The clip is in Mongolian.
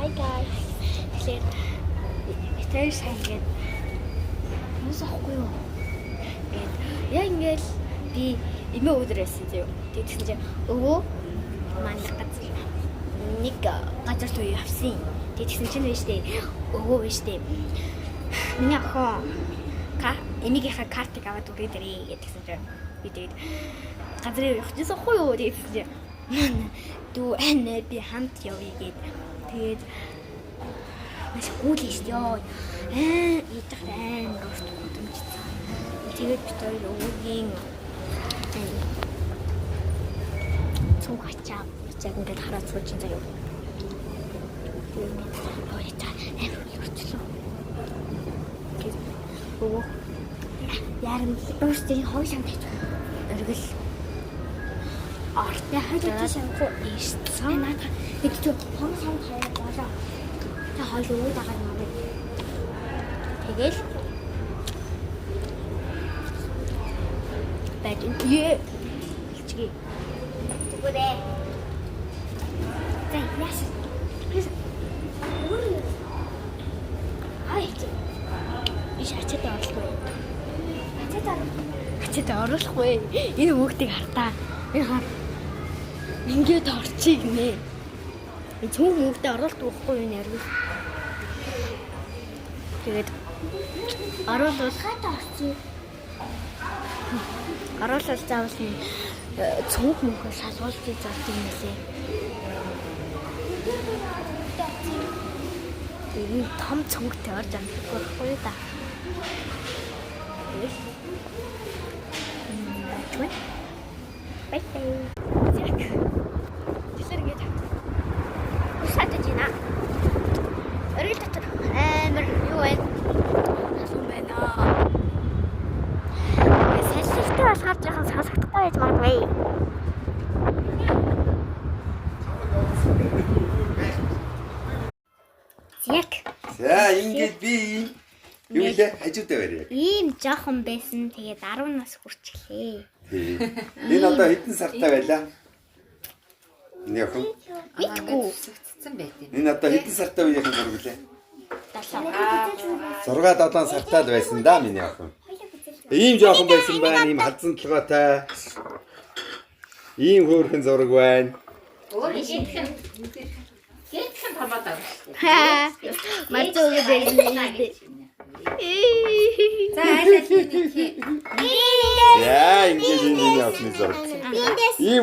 Hi guys. Тэгэхээр тэр сайн гээд юус ахгүй юу? Гээд яа ингээл би эмээ өдөр байсан зөө. Тэгсэн чинь өвөө маань газар нэг газар туй явсан. Тэгсэн чинь биш дээ. Өвөө биш дээ. Миний охин энийхээ картыг аваад өгөөд ирээ гэдгсэн чинь би тэгээд газар явах гэсэн ахгүй юу тэгсэн чинь дүү анаа би хамт явъя гээд тэгээд маш гүйлээ шүү ёо идэх амар урт гудамжсан. Тэгээд бид хоёр өвөгийн цуг ачаа яг ингээд хараад сууж ин заяа. Тэгээд хоёроо амар уртлоо. Өвөө ярим өөртөө хойлон байж өргөл Артны хайлттай шанхуу ийшсэн. Наадах хэд хонгон хаяа болоо. Та хойл өвөө дагаад намайг. Тэгэл бэж ээ. Чиги. Зүгээрээ. За яаш. Ай. Иш ачаад орлоо. Ачаад оруулахгүй. Энэ хүүхдийг хартаа. Энэ хар. Ингээд орчих гинэ. Энэ цөөн мөнгөтэй оруулалт өгөхгүй юу нэрвэ. Тэгээд оруулал хата орчих. Оруулал заавал цөөн мөнгө шалгуулж зардаг юм лээ. Тэгээд том цөнгөтэй орж амжихгүй байхгүй юу та. Bye bye. Jack. Тэсэргээд. Усадажина. Өргөл дотор амар юу вэ? Хасуу байна. Сэлсэлтэй бас харж яхан сонсохдохгүй байж магадгүй. Jack. За ингээд би юу лээ хажуудаа барья. Ийм жоохон байсан. Тэгээд 10 нас хүрчихлээ. Энэ одоо хэдэн сартай байлаа? Энэ охин. Мэдгүй. Энэ одоо хэдэн сартай үеийнхэн зураг лээ? 7. 6-7 сартай л байсан да миний охин. Ийм жоохон байсан байна, ийм халдсан толгойтой. Ийм хөөрхөн зураг байна. Гэтхэн таваад авах. Мацууг дээр. За айлаа хийх. Яа, ингээд энэ миний охины зураг. Ийм